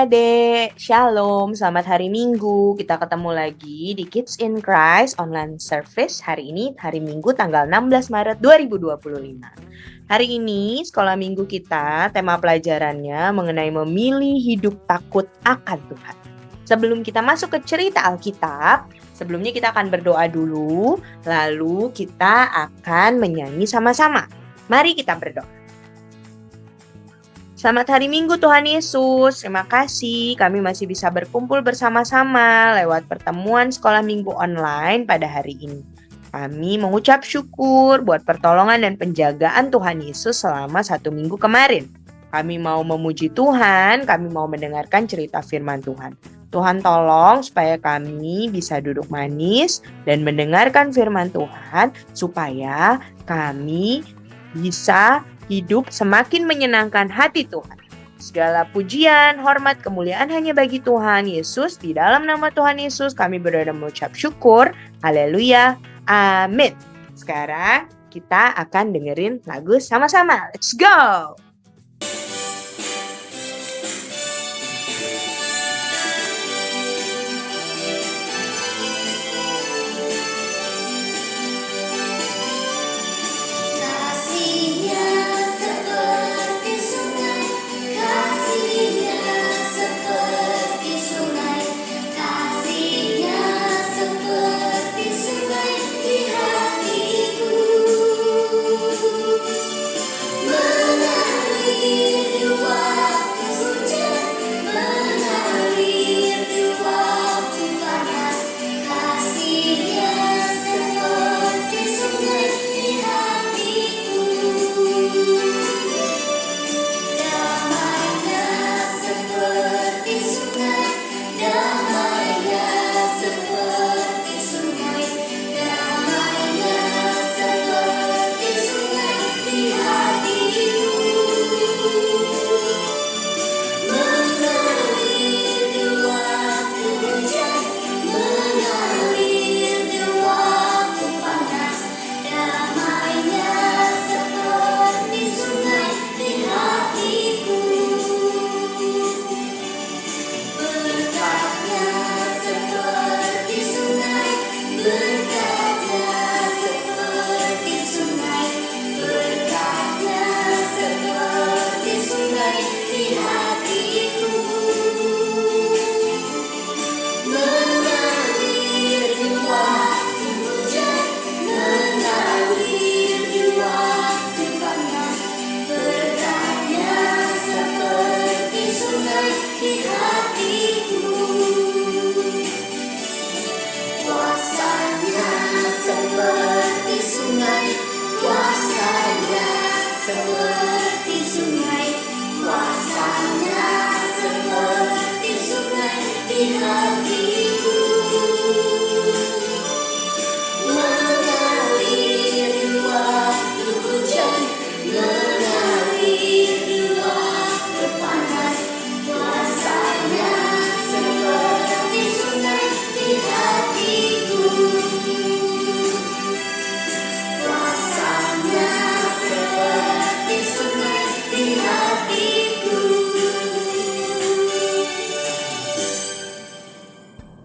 adik-adik, Shalom, selamat hari Minggu. Kita ketemu lagi di Kids in Christ online service hari ini, hari Minggu tanggal 16 Maret 2025. Hari ini sekolah minggu kita, tema pelajarannya mengenai memilih hidup takut akan Tuhan. Sebelum kita masuk ke cerita Alkitab, sebelumnya kita akan berdoa dulu, lalu kita akan menyanyi sama-sama. Mari kita berdoa. Selamat hari Minggu Tuhan Yesus, terima kasih kami masih bisa berkumpul bersama-sama lewat pertemuan sekolah minggu online pada hari ini. Kami mengucap syukur buat pertolongan dan penjagaan Tuhan Yesus selama 1 minggu kemarin. Kami mau memuji Tuhan, kami mau mendengarkan cerita firman Tuhan. Tuhan tolong supaya kami bisa duduk manis dan mendengarkan firman Tuhan supaya kami bisa hidup semakin menyenangkan hati Tuhan. Segala pujian, hormat, kemuliaan hanya bagi Tuhan Yesus. Di dalam nama Tuhan Yesus kami berdoa dan mengucap syukur. Haleluya. Amin. Sekarang kita akan dengerin lagu sama-sama. Let's go!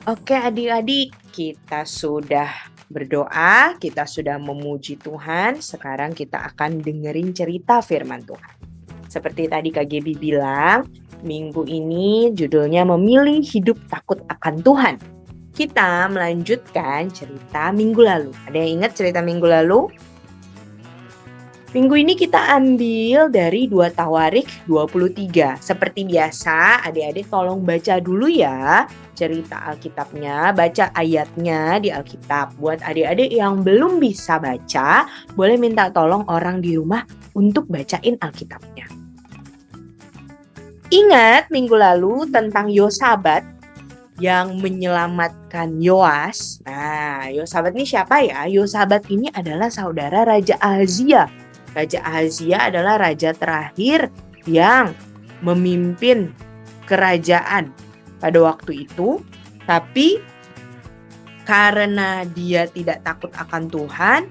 Oke adik-adik, kita sudah berdoa, kita sudah memuji Tuhan, sekarang kita akan dengerin cerita firman Tuhan. Seperti tadi Kak Gaby bilang, minggu ini judulnya memilih hidup takut akan Tuhan. Kita melanjutkan cerita minggu lalu. Ada yang ingat cerita minggu lalu? Minggu ini kita ambil dari 2 Tawarik 23. Seperti biasa, adik-adik tolong baca dulu ya cerita Alkitabnya, baca ayatnya di Alkitab. Buat adik-adik yang belum bisa baca, boleh minta tolong orang di rumah untuk bacain Alkitabnya. Ingat minggu lalu tentang Yosabat yang menyelamatkan Yoas. Nah, Yosabat ini siapa ya? Yosabat ini adalah saudara Raja Ahazia. Raja Ahazia adalah raja terakhir yang memimpin kerajaan pada waktu itu. Tapi karena dia tidak takut akan Tuhan,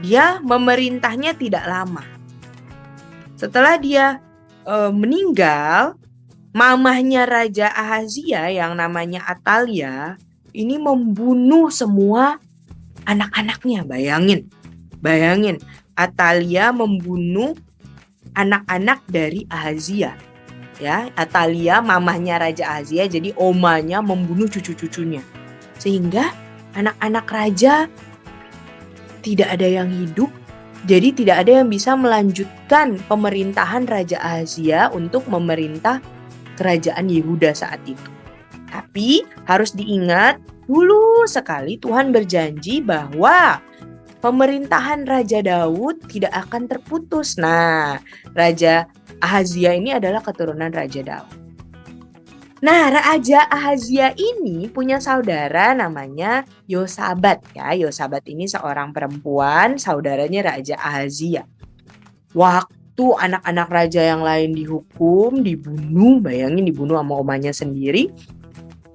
dia memerintahnya tidak lama. Setelah dia meninggal, mamahnya Raja Ahazia yang namanya Atalia ini membunuh semua anak-anaknya. Bayangin, Atalia membunuh anak-anak dari Ahazia. Ya, Atalia mamahnya Raja Ahazia, jadi omanya membunuh cucu-cucunya. Sehingga anak-anak raja tidak ada yang hidup. Jadi tidak ada yang bisa melanjutkan pemerintahan Raja Ahazia untuk memerintah kerajaan Yehuda saat itu. Tapi harus diingat, dulu sekali Tuhan berjanji bahwa pemerintahan Raja Daud tidak akan terputus. Nah, Raja Ahazia ini adalah keturunan Raja Daud. Nah, Raja Ahazia ini punya saudara namanya Yosabat. Ya, Yosabat ini seorang perempuan, saudaranya Raja Ahazia. Waktu anak-anak raja yang lain dihukum, dibunuh, bayangin dibunuh sama omanya sendiri.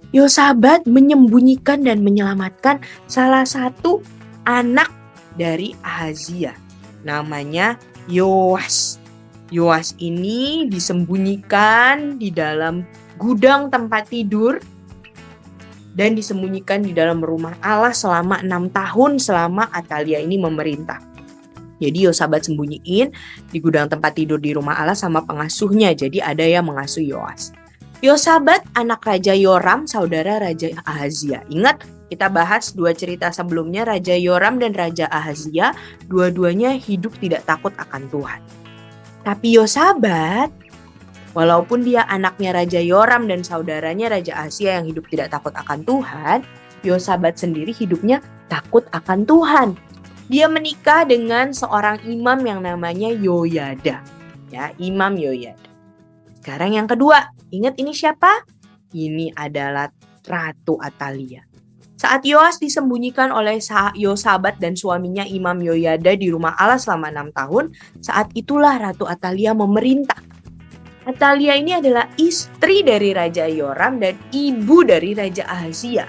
Yosabat menyembunyikan dan menyelamatkan salah satu anak dari Ahazia. Namanya Yoas. Yoas ini disembunyikan di dalam gudang tempat tidur dan disembunyikan di dalam rumah Allah selama 6 tahun selama Atalia ini memerintah. Jadi Yosabat sembunyiin di gudang tempat tidur di rumah Allah sama pengasuhnya. Jadi ada yang mengasuh Yoas. Yosabat anak Raja Yoram, saudara Raja Ahazia. Ingat, kita bahas 2 cerita sebelumnya, Raja Yoram dan Raja Ahazia. Dua-duanya hidup tidak takut akan Tuhan. Tapi Yosabat, walaupun dia anaknya Raja Yoram dan saudaranya Raja Ahazia yang hidup tidak takut akan Tuhan, Yosabat sendiri hidupnya takut akan Tuhan. Dia menikah dengan seorang imam yang namanya Yoyada. Ya, Imam Yoyada. Sekarang yang kedua, ingat ini siapa? Ini adalah Ratu Atalia. Saat Yoas disembunyikan oleh Yosabat dan suaminya Imam Yoyada di rumah Allah selama 6 tahun, saat itulah Ratu Atalia memerintah. Atalia ini adalah istri dari Raja Yoram dan ibu dari Raja Ahazia.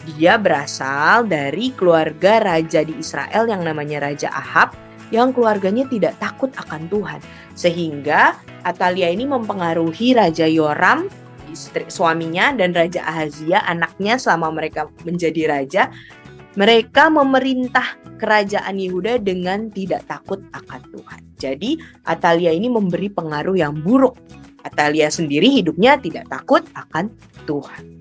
Dia berasal dari keluarga raja di Israel yang namanya Raja Ahab, yang keluarganya tidak takut akan Tuhan. Sehingga Atalia ini mempengaruhi Raja Yoram, istri suaminya, dan Raja Ahazia, anaknya selama mereka menjadi raja. Mereka memerintah kerajaan Yehuda dengan tidak takut akan Tuhan. Jadi Atalia ini memberi pengaruh yang buruk. Atalia sendiri hidupnya tidak takut akan Tuhan.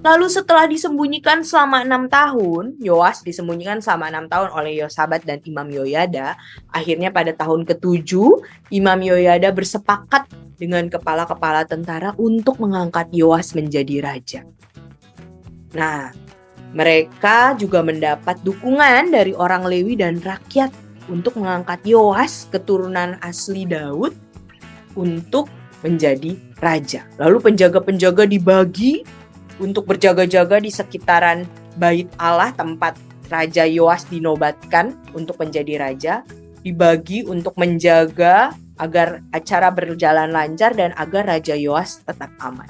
Lalu setelah disembunyikan selama 6 tahun, Yoas disembunyikan selama 6 tahun oleh Yosabat dan Imam Yoyada. Akhirnya pada tahun ke-7, Imam Yoyada bersepakat dengan kepala-kepala tentara untuk mengangkat Yoas menjadi raja. Nah, mereka juga mendapat dukungan dari orang Lewi dan rakyat untuk mengangkat Yoas, keturunan asli Daud, untuk menjadi raja. Lalu penjaga-penjaga dibagi untuk berjaga-jaga di sekitaran Bait Allah tempat Raja Yoas dinobatkan untuk menjadi raja, dibagi untuk menjaga agar acara berjalan lancar dan agar Raja Yoas tetap aman.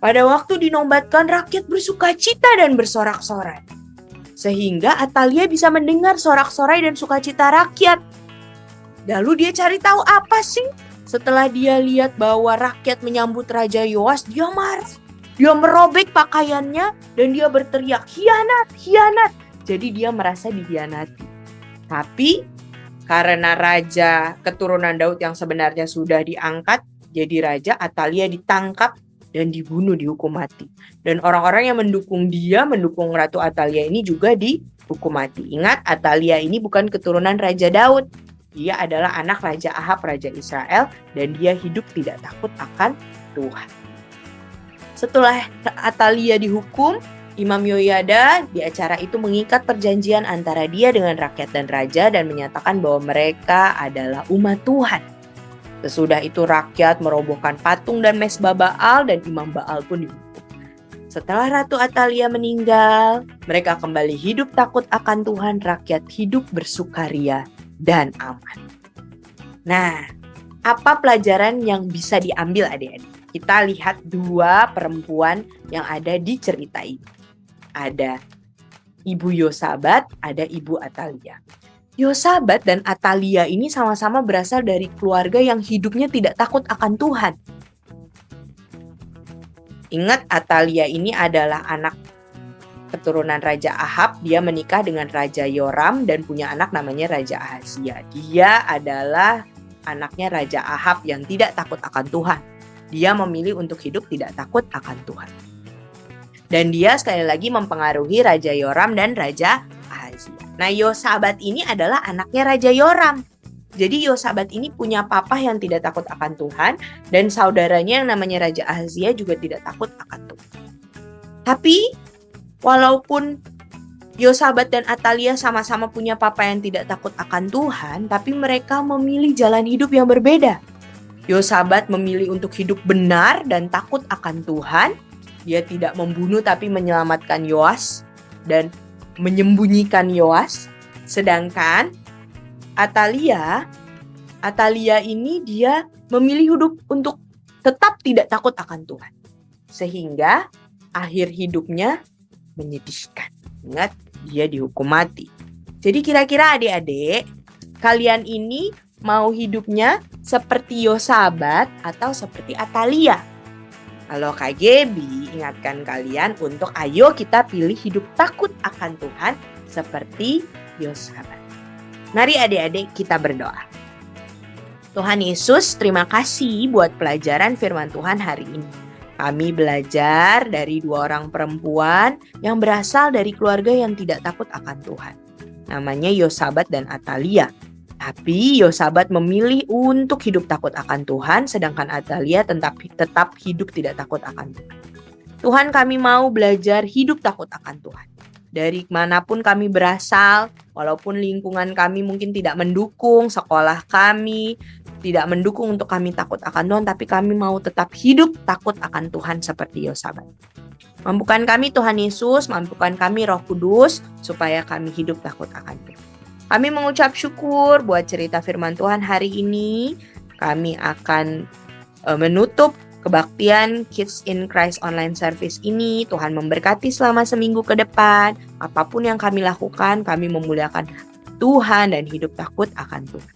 Pada waktu dinobatkan, rakyat bersukacita dan bersorak-sorai. Sehingga Atalia bisa mendengar sorak-sorai dan sukacita rakyat. Lalu dia cari tahu apa sih? Setelah dia lihat bahwa rakyat menyambut Raja Yoas, dia marah. Dia merobek pakaiannya dan dia berteriak, "Khianat, khianat." Jadi dia merasa dikhianati. Tapi karena raja keturunan Daud yang sebenarnya sudah diangkat jadi raja, Atalia ditangkap dan dibunuh, dihukum mati. Dan orang-orang yang mendukung dia, mendukung Ratu Atalia ini juga dihukum mati. Ingat, Atalia ini bukan keturunan Raja Daud. Dia adalah anak Raja Ahab, Raja Israel, dan dia hidup tidak takut akan Tuhan. Setelah Atalia dihukum, Imam Yoyada di acara itu mengikat perjanjian antara dia dengan rakyat dan raja dan menyatakan bahwa mereka adalah umat Tuhan. Sesudah itu rakyat merobohkan patung dan mezbah Baal dan imam Baal pun dihukum. Setelah Ratu Atalia meninggal, mereka kembali hidup takut akan Tuhan, rakyat hidup bersukaria dan aman. Nah, apa pelajaran yang bisa diambil adik-adik? Kita lihat 2 perempuan yang ada di cerita ini. Ada Ibu Yosabat, ada Ibu Atalia. Yosabat dan Atalia ini sama-sama berasal dari keluarga yang hidupnya tidak takut akan Tuhan. Ingat, Atalia ini adalah anak keturunan Raja Ahab. Dia menikah dengan Raja Yoram dan punya anak namanya Raja Ahazia. Dia adalah anaknya Raja Ahab yang tidak takut akan Tuhan. Dia memilih untuk hidup tidak takut akan Tuhan. Dan dia sekali lagi mempengaruhi Raja Yoram dan Raja Ahazia. Nah, Yosabat ini adalah anaknya Raja Yoram. Jadi Yosabat ini punya papa yang tidak takut akan Tuhan dan saudaranya yang namanya Raja Ahazia juga tidak takut akan Tuhan. Tapi walaupun Yosabat dan Atalia sama-sama punya papa yang tidak takut akan Tuhan, tapi mereka memilih jalan hidup yang berbeda. Yosabat memilih untuk hidup benar dan takut akan Tuhan. Dia tidak membunuh tapi menyelamatkan Yoas dan menyembunyikan Yoas. Sedangkan Atalia ini dia memilih hidup untuk tetap tidak takut akan Tuhan. Sehingga akhir hidupnya menyedihkan. Ingat, dia dihukum mati. Jadi kira-kira adik-adik, kalian ini mau hidupnya seperti Yosabat atau seperti Atalia? Kalau Kak Gebi ingatkan kalian untuk ayo kita pilih hidup takut akan Tuhan seperti Yosabat. Mari adik-adik kita berdoa. Tuhan Yesus, terima kasih buat pelajaran firman Tuhan hari ini. Kami belajar dari 2 orang perempuan yang berasal dari keluarga yang tidak takut akan Tuhan. Namanya Yosabat dan Atalia. Tapi Yosabat memilih untuk hidup takut akan Tuhan, sedangkan Atalia tetap hidup tidak takut akan Tuhan. Tuhan, kami mau belajar hidup takut akan Tuhan. Dari manapun kami berasal, walaupun lingkungan kami mungkin tidak mendukung, sekolah kami tidak mendukung untuk kami takut akan Tuhan, tapi kami mau tetap hidup takut akan Tuhan seperti Yosabat. Mampukan kami Tuhan Yesus, mampukan kami Roh Kudus, supaya kami hidup takut akan Tuhan. Kami mengucap syukur buat cerita firman Tuhan hari ini. Kami akan menutup kebaktian Kids in Christ online service ini. Tuhan memberkati selama seminggu ke depan. Apapun yang kami lakukan, kami memuliakan Tuhan dan hidup takut akan Tuhan.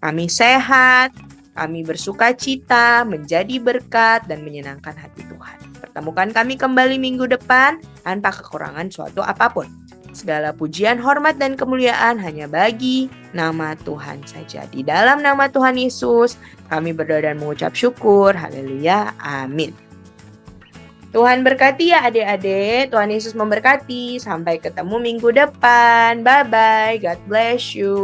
Kami sehat, kami bersuka cita, menjadi berkat dan menyenangkan hati Tuhan. Pertemukan kami kembali minggu depan tanpa kekurangan suatu apapun. Segala pujian, hormat, dan kemuliaan hanya bagi nama Tuhan saja. Di dalam nama Tuhan Yesus, kami berdoa dan mengucap syukur. Haleluya. Amin. Tuhan berkati ya adik-adik. Tuhan Yesus memberkati. Sampai ketemu minggu depan. Bye-bye. God bless you.